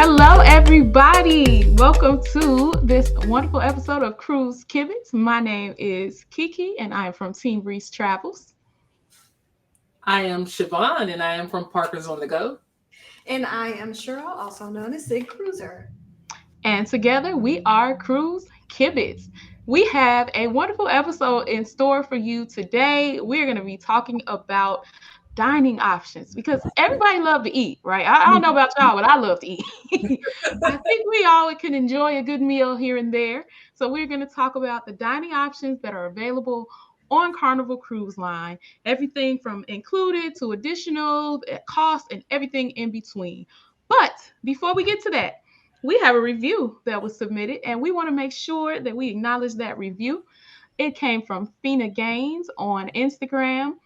Hello, everybody. Welcome to this wonderful episode of Cruise Kibitz. My name is KeKe, and I am from Team Reese Travels. I am Charvon, and I am from Parker's on the Go. And I am Cheryl, also known as Sig Cruiser. And together we are Cruise Kibitz. We have a wonderful episode in store for you today. We're going to be talking about dining options because everybody love to eat, right? I don't know about y'all, but I love to eat. I think we all can enjoy a good meal here and there. So we're going to talk about the dining options that are available on Carnival Cruise Line, everything from included to additional cost and everything in between. But before we get to that, we have a review that was submitted, and we want to make sure that we acknowledge that review. It came from Fina Gaines on Instagram,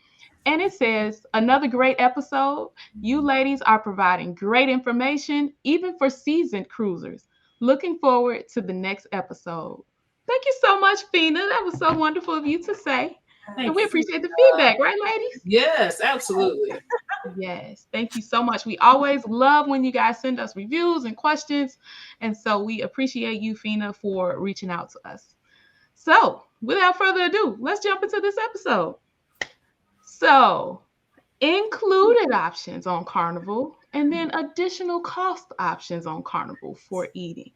and it says, another great episode. You ladies are providing great information, even for seasoned cruisers. Looking forward to the next episode. Thank you so much, Fina. That was so wonderful of you to say. And we appreciate the feedback, right, ladies? Yes, absolutely. Yes, thank you so much. We always love when you guys send us reviews and questions. And so we appreciate you, Fina, for reaching out to us. So without further ado, let's jump into this episode. So, included options on Carnival and then additional cost options on Carnival for eating.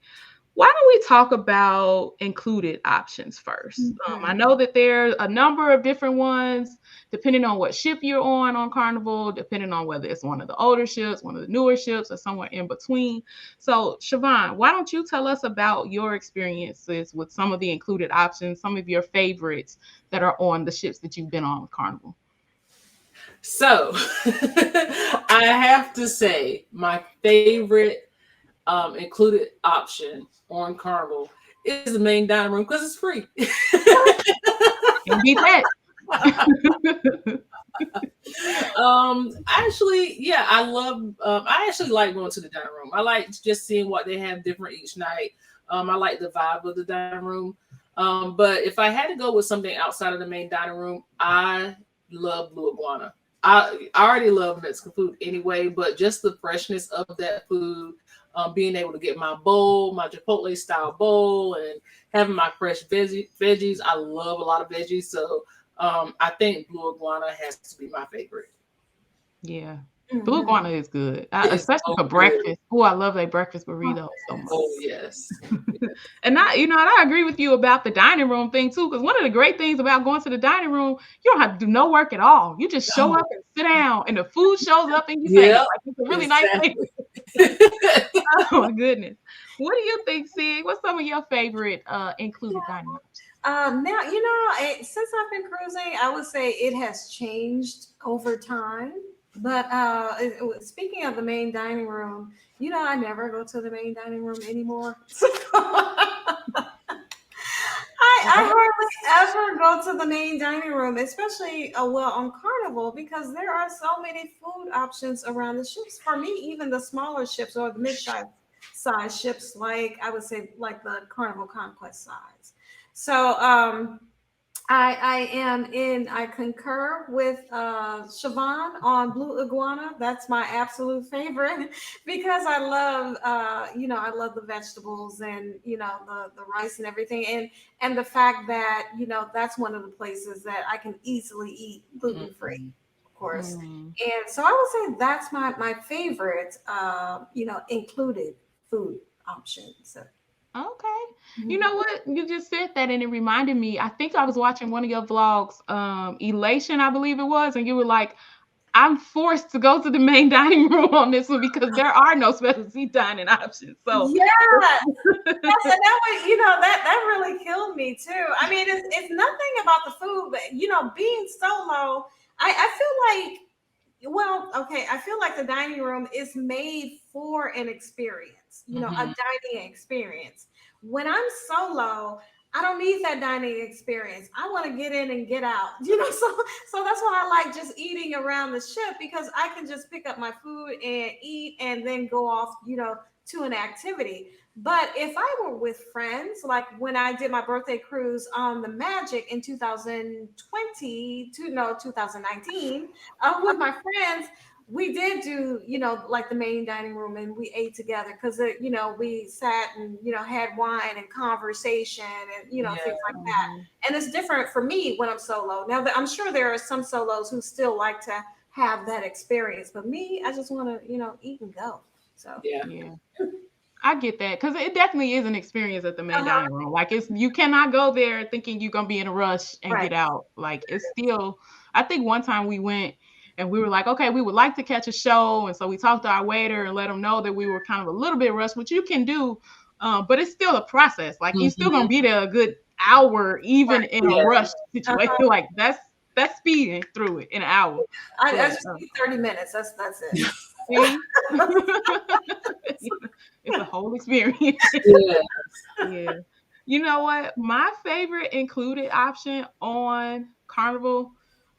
Why don't we talk about included options first? I know that there's a number of different ones depending on what ship you're on Carnival, depending on whether it's one of the older ships, one of the newer ships, or somewhere in between. So, Charvon, why don't you tell us about your experiences with some of the included options, some of your favorites that are on the ships that you've been on with Carnival? So, I have to say, my favorite included option on Carnival is the main dining room because it's free. Can't beat that. I love. I actually like going to the dining room. I like just seeing what they have different each night. I like the vibe of the dining room. But if I had to go with something outside of the main dining room, I love Blue Iguana. I already love Mexican food anyway, but just the freshness of that food, being able to get my bowl, my Chipotle style bowl, and having my fresh veggies. I love a lot of veggies, so I think Blue Iguana has to be my favorite. Yeah. Blue Iguana is good, especially for breakfast. Oh, I love their breakfast burritos so much. Oh, yes. And I agree with you about the dining room thing too, because one of the great things about going to the dining room, you don't have to do no work at all. You just show up and sit down, and the food shows up in your face. Like, it's a really nice thing. Oh my goodness. What do you think, Sig? What's some of your favorite included dining options? Now, since I've been cruising, I would say it has changed over time. But speaking of the main dining room, I never go to the main dining room anymore. I hardly ever go to the main dining room, especially on Carnival, because there are so many food options around the ships. For me, even the smaller ships or the mid-size ships, like I would say, like the Carnival Conquest size. So I concur with Charvon on Blue Iguana. That's my absolute favorite because I love I love the vegetables and the rice and everything, and the fact that that's one of the places that I can easily eat gluten free, of course. And so I would say that's my favorite included food option. So Okay. You know what? You just said that and it reminded me. I think I was watching one of your vlogs, Elation, I believe it was, and you were like, I'm forced to go to the main dining room on this one because there are no specialty dining options. So yeah, yes, and that was, that really killed me too. I mean, it's nothing about the food, but being solo, I feel like, I feel like the dining room is made for an experience, a dining experience. When I'm solo, I don't need that dining experience. I want to get in and get out, so that's why I like just eating around the ship, because I can just pick up my food and eat and then go off, to an activity. But if I were with friends, like when I did my birthday cruise on the Magic in 2019, with my friends, we did do, like the main dining room, and we ate together because, we sat and, had wine and conversation and, Yeah. things like that. And it's different for me when I'm solo. Now, I'm sure there are some solos who still like to have that experience, but me, I just want to, eat and go. So, Yeah. I get that because it definitely is an experience at the main dining room. Like you cannot go there thinking you're gonna be in a rush and get out. Like it's still. I think one time we went and we were like, okay, we would like to catch a show, and so we talked to our waiter and let him know that we were kind of a little bit rushed, which you can do, but it's still a process. Like you're still gonna be there a good hour, even in a rush situation. Like that's speeding through it in an hour. I just need 30 minutes. That's it. See? It's a whole experience. Yeah. You know what? My favorite included option on Carnival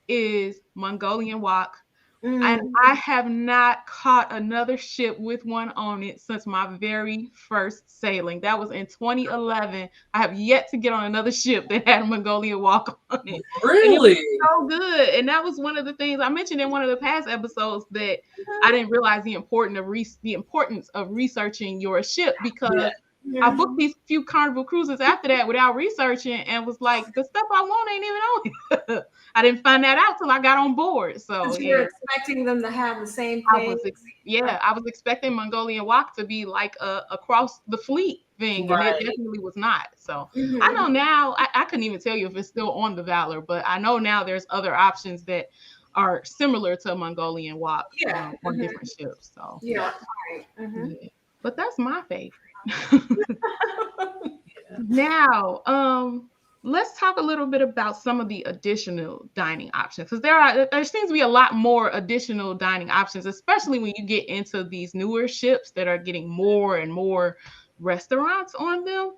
is Mongolian wok. And I have not caught another ship with one on it since my very first sailing. That was in 2011. I have yet to get on another ship that had a Mongolian wok on it. Really? And it was so good. And that was one of the things I mentioned in one of the past episodes that I didn't realize the importance of researching your ship, because I booked these few Carnival cruises after that without researching and was like, the stuff I want ain't even on it. I didn't find that out till I got on board. So you're expecting them to have the same thing. I was expecting Mongolian wok to be like a across the fleet thing, and it definitely was not. So I know now, I couldn't even tell you if it's still on the Valor, but I know now there's other options that are similar to Mongolian wok on different ships. So but that's my favorite. Now, let's talk a little bit about some of the additional dining options, because there seems to be a lot more additional dining options, especially when you get into these newer ships that are getting more and more restaurants on them.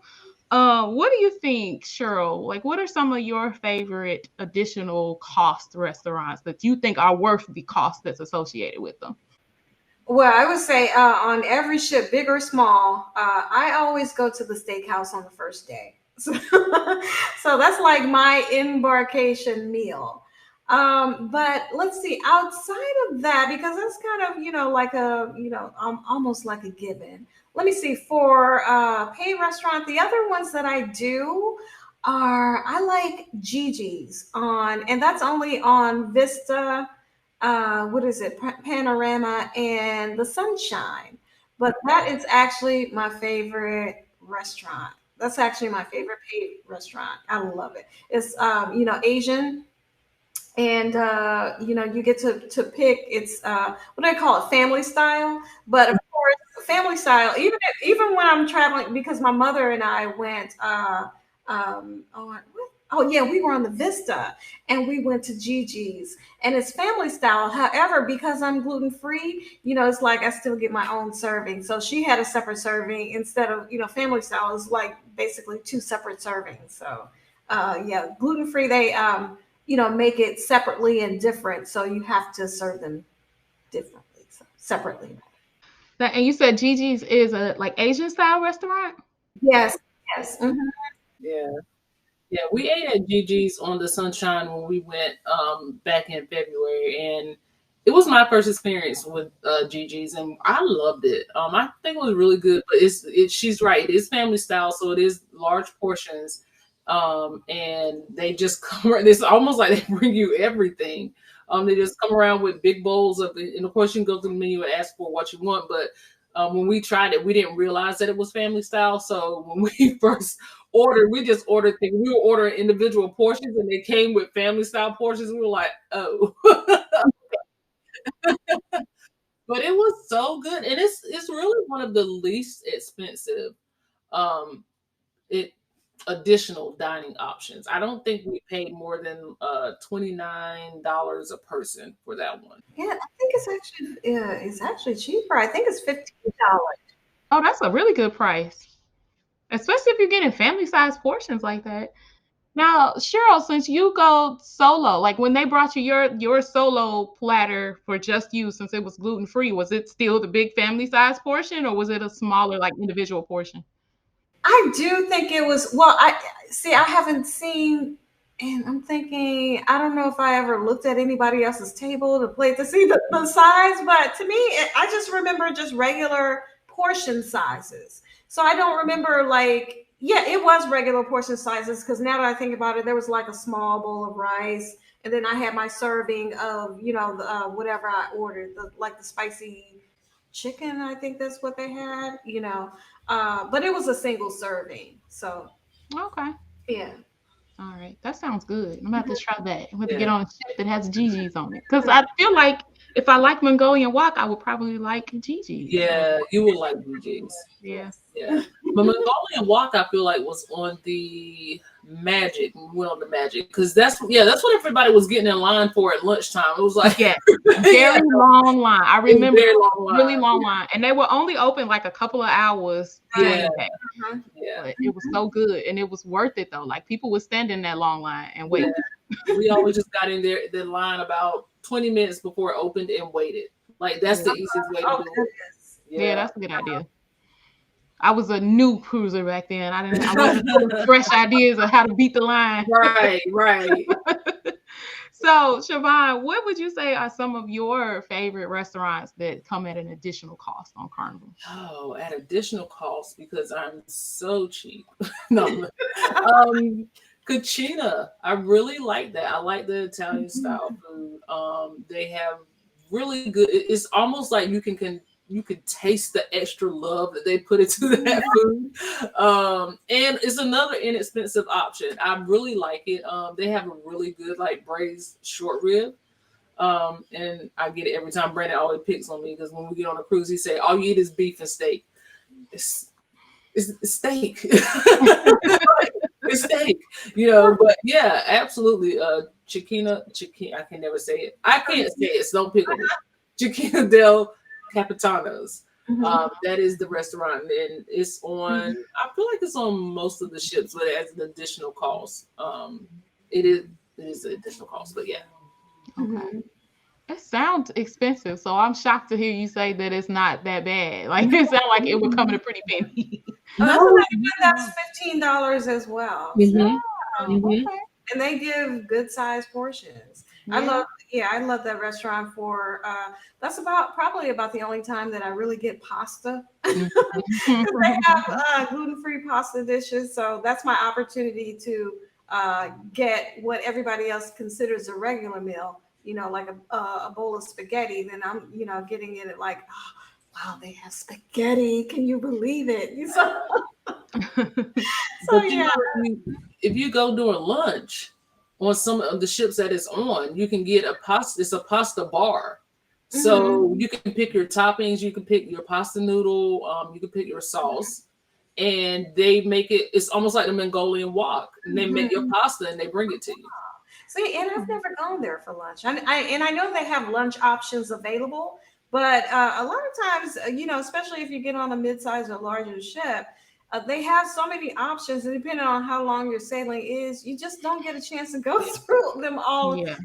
What do you think, Cheryl? Like, what are some of your favorite additional cost restaurants that you think are worth the cost that's associated with them? Well, I would say on every ship, big or small, I always go to the steakhouse on the first day. So that's like my embarkation meal. But let's see, outside of that, because that's kind of, like almost like a given. Let me see, for pay restaurant, the other ones that I do I like Gigi's and that's only on Vista, what is it, Panorama and the Sunshine. But that is actually my favorite restaurant. That's actually my favorite paid restaurant. I love it. It's Asian, and you get to pick. It's what do they call it, family style. But of course, family style. Even when I'm traveling, because my mother and I went. Oh yeah, we were on the Vista and we went to Gigi's, and it's family style. However, because I'm gluten free, it's like I still get my own serving. So she had a separate serving instead of, family style is like basically two separate servings. So yeah, gluten free, they make it separately and different. So you have to serve them differently, so separately. And you said Gigi's is a like Asian style restaurant? Yes, yes. Yeah. Yeah, we ate at Gigi's on the Sunshine when we went back in February, and it was my first experience with Gigi's, and I loved it. I think it was really good, but she's right. It is family style, so it is large portions, and they just come. It's almost like they bring you everything. They just come around with big bowls of it, and of course you can go to the menu and ask for what you want. But when we tried it, we didn't realize that it was family style. So when we first we just ordered things. We were ordering individual portions, and they came with family style portions. We were like, oh. But it was so good, and it's really one of the least expensive additional dining options. I don't think we paid more than $29 a person for that one. Yeah, I think it's actually cheaper. I think it's $15. Oh, that's a really good price, especially if you're getting family size portions like that. Now, Cheryl, since you go solo, like when they brought you your solo platter for just you, since it was gluten free, was it still the big family size portion, or was it a smaller, like individual portion? I do think it was. Well, I haven't seen And I'm thinking, I don't know if I ever looked at anybody else's table to plate to see the size, but to me, I just remember just regular portion sizes. So I don't remember like, yeah, it was regular portion sizes because now that I think about it, there was like a small bowl of rice, and then I had my serving of, whatever I ordered, like the spicy chicken. I think that's what they had, but it was a single serving. So Okay. yeah. All right. That sounds good. I'm about to try that. I'm going to get Yeah. on a ship that has Gigi's on it. Because I feel like if I like Mongolian wok, I would probably like Gigi's. Yeah, you would like BJ's. Yeah. Yeah. But Mongolian Walk, I feel like, was on the Magic. We went on the Magic because that's what everybody was getting in line for at lunchtime. It was like Yeah. Very long line. I remember very long line. really long line. And they were only open like a couple of hours during Yeah. the day. Yeah. But it was so good. And it was worth it though. Like people would stand in that long line and wait. Yeah. We always just got in there the line about 20 minutes before it opened and waited. Like that's the easiest way to do it. Yeah, that's a good idea. I was a new cruiser back then. I wasn't fresh ideas of how to beat the line. Right. So, Charvon, what would you say are some of your favorite restaurants that come at an additional cost on Carnival? Oh, at additional cost because I'm so cheap. No. Cucina. I really like that. I like the Italian style food. They have really good. It's almost like you can taste the extra love that they put into that food. And it's another inexpensive option. I really like it. They have a really good like braised short rib. And I get it every time. Brandon always picks on me because when we get on a cruise, he say, all you eat is beef and steak. It's steak. It's steak, but yeah, absolutely. Chiquina, I can never say it. I can't say it, so don't pick on me. Chiquina del Capitanos. That is the restaurant, and it's on. I feel like it's on most of the ships, but it has an additional cost. It is an additional cost, but yeah. Okay. It sounds expensive, so I'm shocked to hear you say that it's not that bad. Like it sounds like it would come in a pretty penny. That's $15 as well. Okay. And they give good sized portions. Yeah. I love that restaurant for that's probably about the only time that I really get pasta. They have gluten-free pasta dishes, so that's my opportunity to get what everybody else considers a regular meal, like a bowl of spaghetti. Then I'm getting it at like, oh, wow, they have spaghetti, can you believe it? So yeah, if you go during lunch on some of the ships that it's on, you can get a pasta. It's a pasta bar, so you can pick your toppings. You can pick your pasta noodle. You can pick your sauce, and they make it. It's almost like the Mongolian wok. And they make your pasta and they bring it to you. See, and I've never gone there for lunch. I know they have lunch options available, but a lot of times, especially if you get on a mid-size or larger ship, they have so many options, and depending on how long your sailing is, you just don't get a chance to go through them all. Yeah.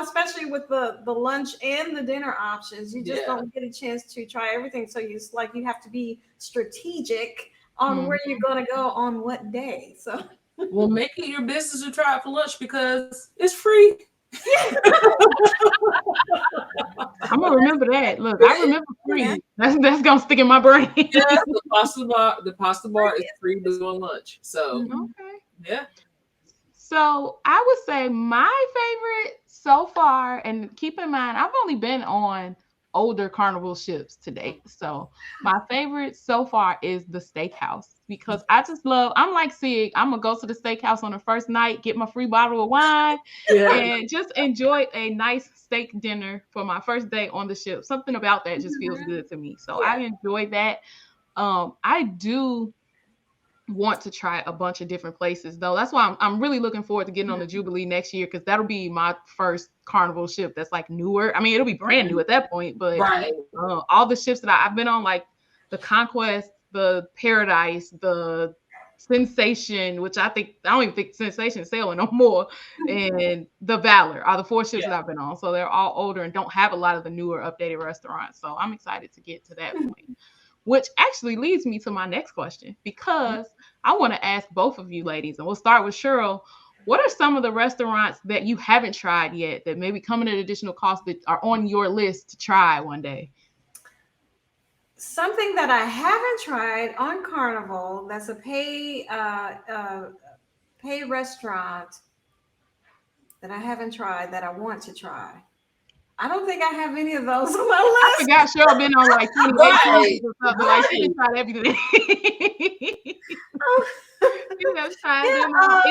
Especially with the lunch and the dinner options, you just don't get a chance to try everything. So you have to be strategic on where you're going to go on what day. So, well, make it your business to try it for lunch because it's free. I'm gonna remember that. Look, I remember free. That's gonna stick in my brain. Yeah, the pasta bar is free during lunch. So Okay. yeah. So I would say my favorite so far, and keep in mind, I've only been on older Carnival ships to date. So my favorite so far is the steakhouse because I'm like Sig. I'm gonna go to the steakhouse on the first night, get my free bottle of wine, and just enjoy a nice steak dinner for my first day on the ship. Something about that just feels good to me. So I enjoy that. I do want to try a bunch of different places though. That's why I'm really looking forward to getting on the Jubilee next year because that'll be my first Carnival ship that's like newer. I mean, it'll be brand new at that point, but all the ships that I've been on, like the Conquest, the Paradise, the Sensation, which I don't even think Sensation is sailing no more, and the Valor are the 4 ships that I've been on. So they're all older and don't have a lot of the newer updated restaurants. So I'm excited to get to that point. Which actually leads me to my next question, because I want to ask both of you ladies, and we'll start with Cheryl. what are some of the restaurants that you haven't tried yet that maybe come at an additional cost that are on your list to try one day? Something that I haven't tried on Carnival that's a pay restaurant that I haven't tried that I want to try. I don't think I have any of those on my I list. forgot Cheryl been on like 28 cruises or something. Like she can try everything. You have tried them all.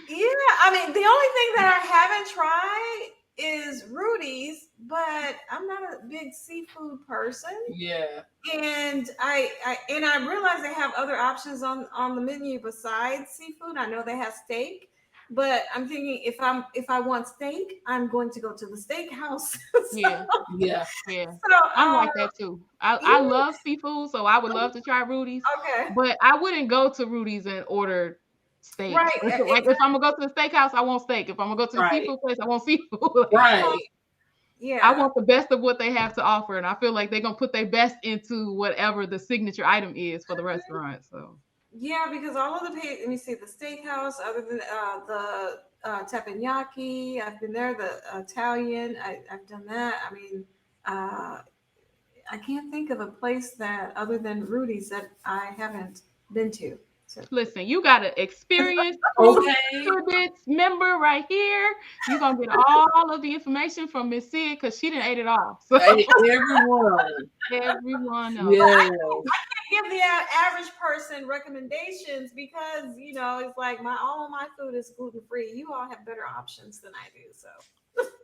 Yeah, I mean, the only thing that I haven't tried is Rudy's, but I'm not a big seafood person. Yeah. And I realize they have other options on the menu besides seafood. I know they have steak, but I'm thinking if I want steak, I'm going to go to the steakhouse. Yeah. Yeah. So, I'm like that too. I love seafood, so I would love to try Rudy's. Okay. But I wouldn't go to Rudy's and order steak. Right. Like if I'm gonna go to the steakhouse, I want steak. If I'm gonna go to the seafood place, I want seafood. Right. Yeah. I want the best of what they have to offer, and I feel like they're gonna put their best into whatever the signature item is for the restaurant. So yeah, because all of the let me see, the steakhouse, other than the teppanyaki, I've been there. The Italian, I've done that. I mean, I can't think of a place that other than Rudy's that I haven't been to. So. Listen, you got an experienced Kibitz member right here. You're gonna get all of the information from Miss Sid because she didn't ate it all. So Everyone. Else. Yeah. I can't give the average person recommendations because it's like all of my food is gluten free. You all have better options than I do, so.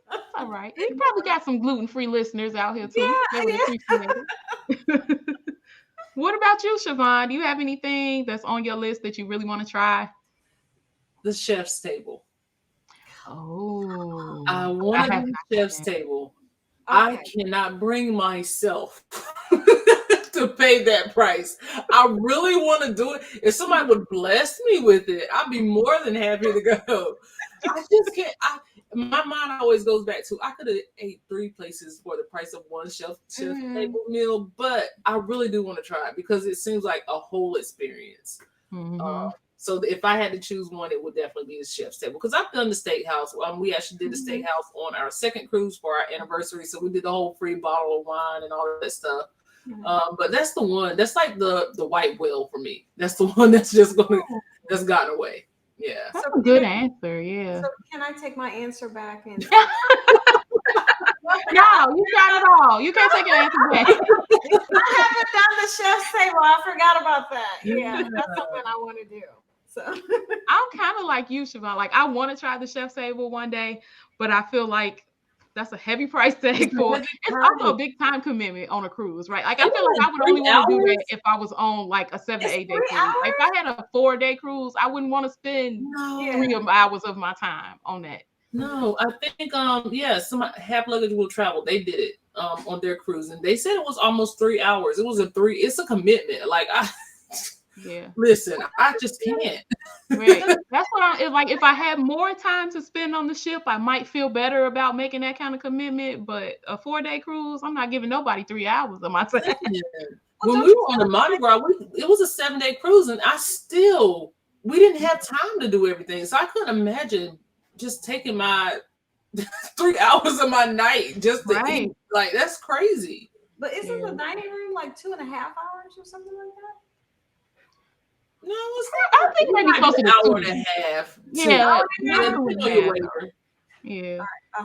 That's all right. We probably got some gluten free listeners out here too. Yeah, They would appreciate it. What about you, Charvon? Do you have anything that's on your list that you really want to try? The chef's table. Oh, I want to do the chef's table. Okay. I cannot bring myself to pay that price. I really want to do it. If somebody would bless me with it, I'd be more than happy to go. I just can't. My mind always goes back to I could have ate 3 places for the price of one chef table meal, but I really do want to try it because it seems like a whole experience. Mm-hmm. So if I had to choose one, it would definitely be the chef's table because I've done the steakhouse. We actually did the steakhouse on our second cruise for our anniversary, so we did the whole free bottle of wine and all that stuff. Mm-hmm. But that's the one. That's like the white whale for me. That's the one that's just that's gotten away. Yeah, that's a good answer. Yeah. So can I take my answer back? And no, you got it all. You can't take an answer back. I haven't done the chef's table. I forgot about that. Yeah, that's something I want to do. So I'm kind of like you, Charvon. Like I want to try the chef's table one day, but I feel like that's a heavy price tag for it. It's also a big time commitment on a cruise, right? Like I feel like I would only want to do that if I was on like a 7 to 8 day cruise. Like, if I had a 4-day cruise, I wouldn't want to spend 3 hours of my time on that. No, I think some Half Luggage Will Travel. They did it on their cruise, and they said it was almost 3 hours. It's a commitment. Like listen, I just can't. Right. That's what like. If I had more time to spend on the ship, I might feel better about making that kind of commitment. But a 4-day cruise, I'm not giving nobody 3 hours of my time. When we were on the Mardi Gras, it was a 7-day cruise, and we didn't have time to do everything. So I couldn't imagine just taking my 3 hours of my night just to eat. Like that's crazy. But isn't the dining room like 2.5 hours or something like that? No, I think maybe close to an hour and a half. Yeah,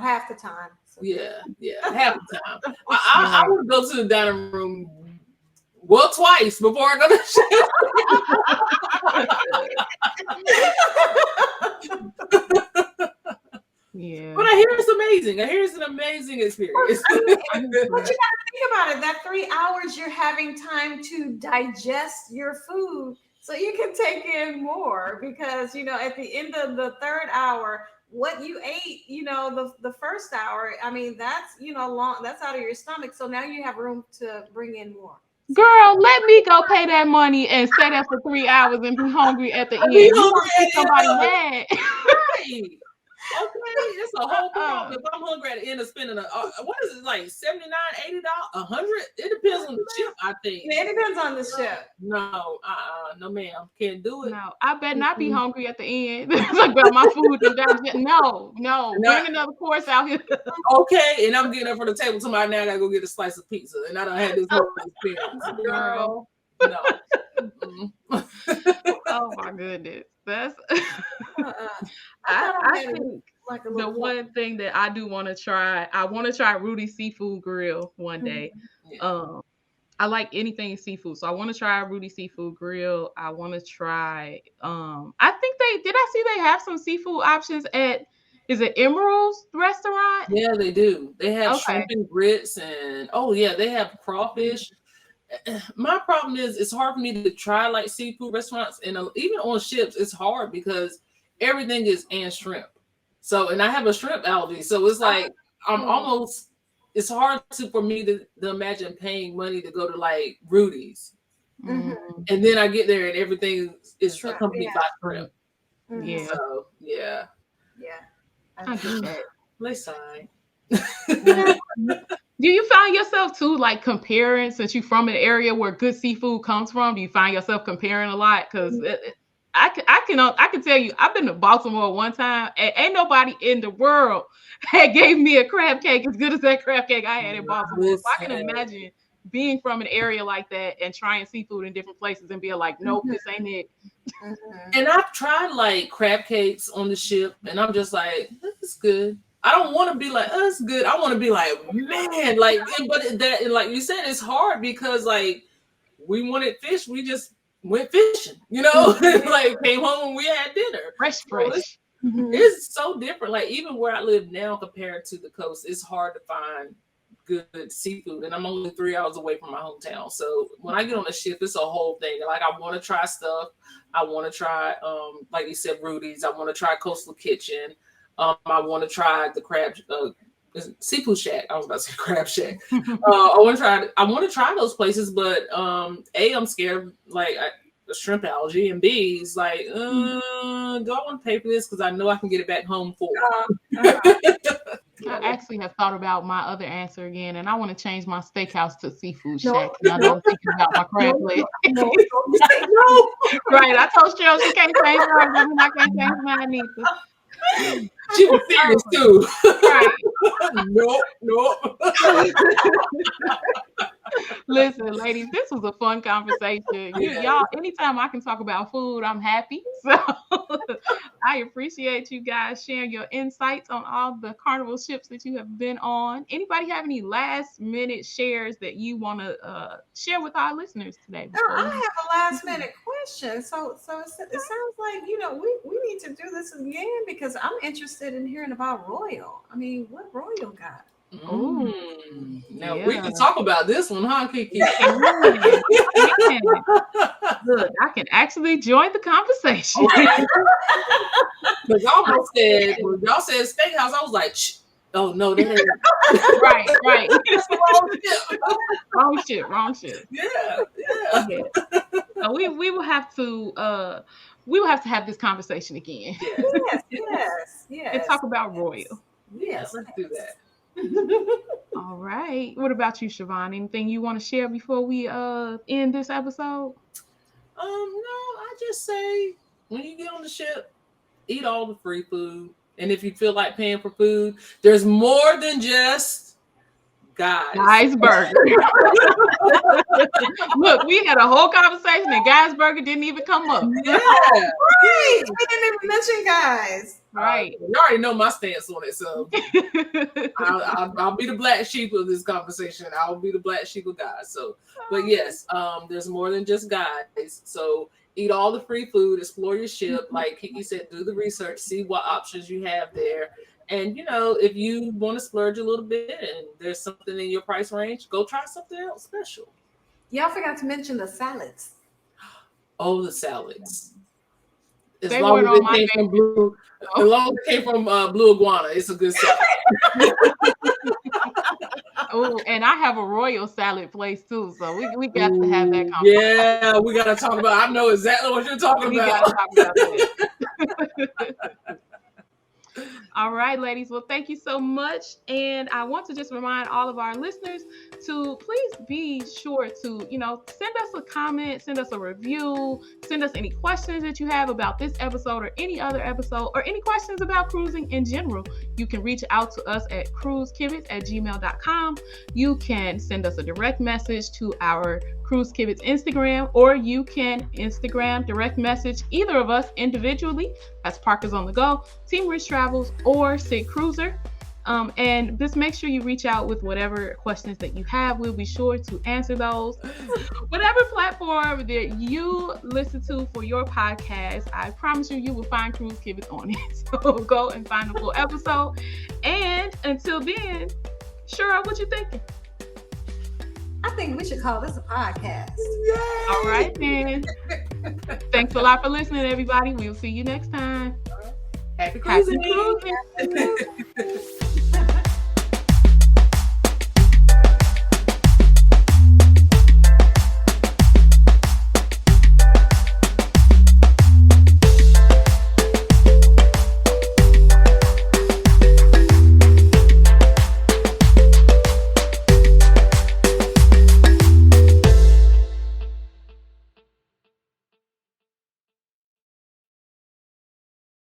half the time. So. Yeah, half the time. I would go to the dining room twice before I go to the show. Yeah, but I hear it's amazing. I hear it's an amazing experience. But you gotta think about it. That 3 hours, you're having time to digest your food. So you can take in more because, at the end of the 3rd hour, what you ate, the first hour, I mean, that's, long, that's out of your stomach. So now you have room to bring in more. Girl, let me go pay that money and stay there for 3 hours and be hungry at the end. You want to see somebody mad. Right. Okay, it's a whole problem. If I'm hungry at the end of spending what is it, like $79, $80, $100? It depends on the ship, I think. Yeah, it depends on the ship. No, no, ma'am, can't do it. No, I better not be hungry at the end. Like about my food and that. No, bring another course out here. Okay, and I'm getting up from the table tomorrow. Now I gotta go get a slice of pizza, and I don't have this whole experience, girl. No. Oh my goodness, that's. I think like the one thing that I do want to try. I want to try Rudy's Seafood Grill one day. Yeah. I like anything seafood, so I want to try Rudy's Seafood Grill. I want to try. I think I see they have some seafood options at. Is it Emerald's restaurant? Yeah, they do. They have shrimp and grits, and they have crawfish. My problem is it's hard for me to try like seafood restaurants, and even on ships, it's hard because everything is shrimp. So, and I have a shrimp allergy, so it's like I'm almost. It's hard for me to imagine paying money to go to like Rudy's, and then I get there and everything is accompanied by shrimp. Yeah. So yeah. I get that. Listen. Do you find yourself too like comparing, since you're from an area where good seafood comes from? Do you find yourself comparing a lot? Because I can tell you, I've been to Baltimore one time, and ain't nobody in the world had gave me a crab cake as good as that crab cake I had in Baltimore. So I can imagine being from an area like that and trying seafood in different places and being like, nope, this ain't it. And I've tried like crab cakes on the ship, and I'm just like, this is good. I don't want to be like, oh, it's good. I want to be like, man, like, but that, like you said, it's hard because like we wanted fish, we just went fishing, like came home and we had dinner. Fresh. It's so different. Like even where I live now compared to the coast, it's hard to find good seafood, and I'm only 3 hours away from my hometown. So when I get on a ship, it's a whole thing. Like I want to try stuff. I want to try, like you said, Rudy's. I want to try Coastal Kitchen. I want to try the crab seafood shack. I was about to say crab shack. I want to try those places, but I'm scared like a shrimp allergy, and B is like, do I want to pay for this because I know I can get it back home for. I actually have thought about my other answer again, and I want to change my steakhouse to seafood shack. And I don't think about my crab leg. No. Right. I told Cheryl she can't change hers, and I can't change mine either. She was serious too. Right. Nope. Listen, ladies, this was a fun conversation. Y'all, anytime I can talk about food, I'm happy. So I appreciate you guys sharing your insights on all the Carnival ships that you have been on. Anybody have any last minute shares that you want to share with our listeners today? I have a last minute question. So it sounds like, we need to do this again because I'm interested in hearing about Royal. I mean, what Royal got? Now we can talk about this one, huh, KeKe? Look, I can actually join the conversation. Because y'all said steakhouse, I was like, shh. Oh no, they ain't. Right. Wrong ship. Yeah. So we will have to have this conversation again. Yes. And talk about Royal. Yes, let's do that. All right. What about you, Charvon? Anything you want to share before we end this episode? No, I just say when you get on the ship, eat all the free food. And if you feel like paying for food, there's more than just Guy's Burger. Look, we had a whole conversation and Guy's Burger didn't even come up. Yeah. Right. We didn't even mention Guys. Right. You already know my stance on it, so I'll be the black sheep of this conversation. I'll be the black sheep of Guys. So, but yes, there's more than just Guys. So eat all the free food, explore your ship. Like KeKe said, do the research, see what options you have there. And, if you want to splurge a little bit and there's something in your price range, go try something else special. Y'all forgot to mention the salads. Oh, the salads. As They long weren't as it came from Blue Iguana, it's a good salad. Oh, and I have a Royal salad place too, so we got to have that conversation. Yeah, we got to talk about. I know exactly what you're talking about. We got to talk about that. All right, ladies. Well, thank you so much. And I want to just remind all of our listeners to please be sure to, send us a comment, send us a review, send us any questions that you have about this episode or any other episode, or any questions about cruising in general. You can reach out to us at cruisekibitz@gmail.com. You can send us a direct message to our Cruise Kibitz Instagram, or you can Instagram direct message either of us individually. That's Parkers on the Go, Team Rich Travels, or Sig Cruiser. And just make sure you reach out with whatever questions that you have. We'll be sure to answer those. Whatever platform that you listen to for your podcast, I promise you will find Cruise Kibitz on it. So go and find the full episode. And until then, Cheryl, what you thinking? I think we should call this a podcast. Yay! All right, then. Thanks a lot for listening, everybody. We'll see you next time. Happy cruising. Happy cruising.